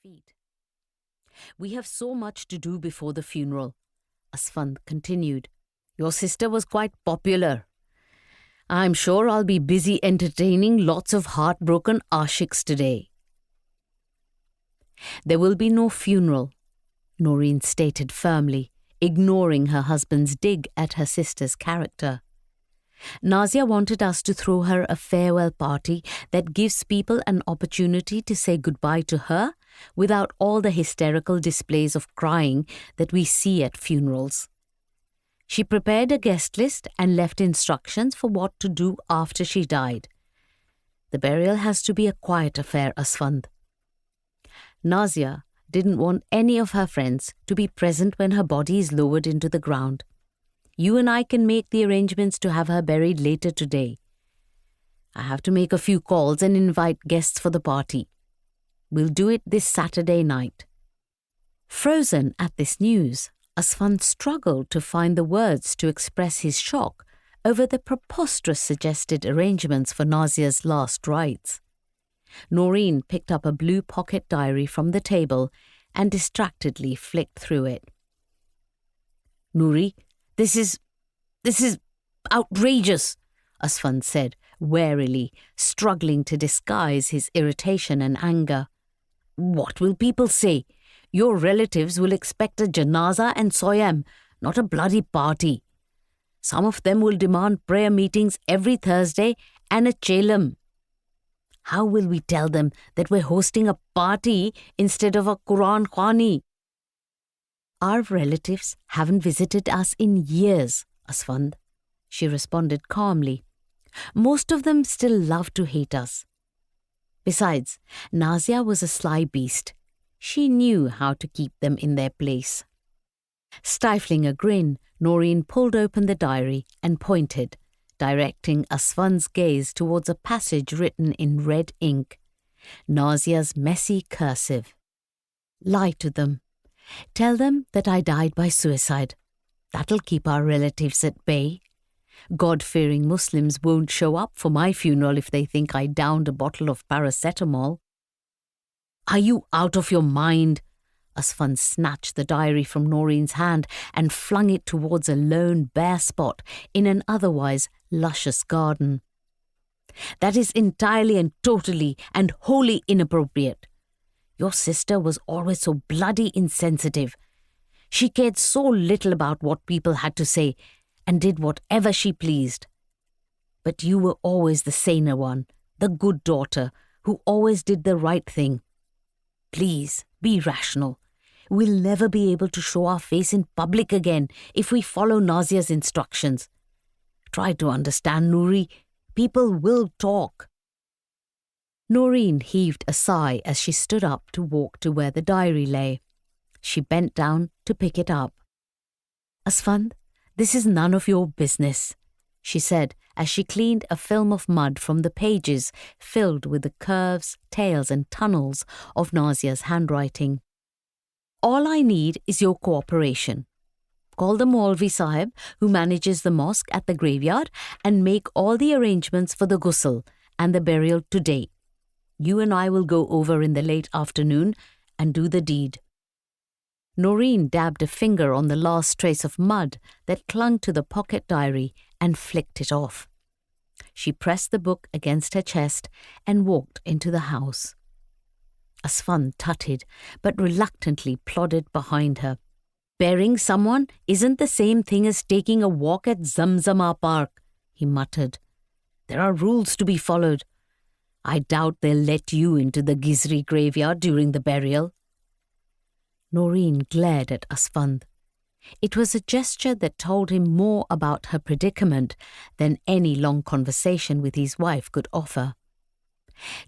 feet. "We have so much to do before the funeral," Asfand continued. "Your sister was quite popular. I'm sure I'll be busy entertaining lots of heartbroken ashiks today." "There will be no funeral," Noreen stated firmly, ignoring her husband's dig at her sister's character. "Nazia wanted us to throw her a farewell party that gives people an opportunity to say goodbye to her without all the hysterical displays of crying that we see at funerals. She prepared a guest list and left instructions for what to do after she died. The burial has to be a quiet affair, Asfand. Nazia didn't want any of her friends to be present when her body is lowered into the ground. You and I can make the arrangements to have her buried later today. I have to make a few calls and invite guests for the party. We'll do it this Saturday night." Frozen at this news, Asfand struggled to find the words to express his shock over the preposterous suggested arrangements for Nazia's last rites. Noreen picked up a blue pocket diary from the table and distractedly flicked through it. "Noori, this is outrageous," Asfand said, warily, struggling to disguise his irritation and anger. "What will people say? Your relatives will expect a janaza and soyam, not a bloody party. Some of them will demand prayer meetings every Thursday and a chelam. How will we tell them that we're hosting a party instead of a Quran Khwani?" "Our relatives haven't visited us in years, Asfand," she responded calmly. "Most of them still love to hate us. Besides, Nazia was a sly beast. She knew how to keep them in their place." Stifling a grin, Noreen pulled open the diary and pointed, directing Asfand's gaze towards a passage written in red ink. Nazia's messy cursive. "Lie to them. Tell them that I died by suicide. That'll keep our relatives at bay. God-fearing Muslims won't show up for my funeral if they think I downed a bottle of paracetamol." "Are you out of your mind?" Asfand snatched the diary from Noreen's hand and flung it towards a lone bare spot in an otherwise luscious garden. "That is entirely and totally and wholly inappropriate. Your sister was always so bloody insensitive. She cared so little about what people had to say and did whatever she pleased. But you were always the saner one, the good daughter, who always did the right thing. Please, be rational. We'll never be able to show our face in public again if we follow Nazia's instructions. Try to understand, Noori. People will talk." Noreen heaved a sigh as she stood up to walk to where the diary lay. She bent down to pick it up. "Asfand, this is none of your business," she said as she cleaned a film of mud from the pages filled with the curves, tails and tunnels of Nazia's handwriting. "All I need is your cooperation. Call the Maulvi Sahib, who manages the mosque at the graveyard, and make all the arrangements for the ghusl and the burial today. You and I will go over in the late afternoon and do the deed." Noreen dabbed a finger on the last trace of mud that clung to the pocket diary and flicked it off. She pressed the book against her chest and walked into the house. Asfand tutted, but reluctantly plodded behind her. "Burying someone isn't the same thing as taking a walk at Zamzama Park," he muttered. "There are rules to be followed. I doubt they'll let you into the Gizri graveyard during the burial." Noreen glared at Asfand. It was a gesture that told him more about her predicament than any long conversation with his wife could offer.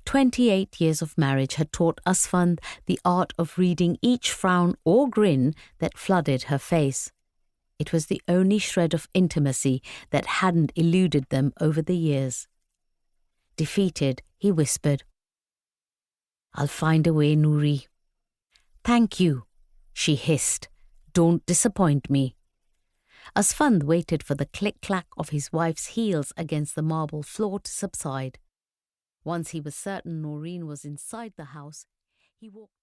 28 years of marriage had taught Asfand the art of reading each frown or grin that flooded her face. It was the only shred of intimacy that hadn't eluded them over the years. Defeated, he whispered, "I'll find a way, Noori." "Thank you," she hissed. "Don't disappoint me." Asfand waited for the click-clack of his wife's heels against the marble floor to subside. Once he was certain Noreen was inside the house, he walked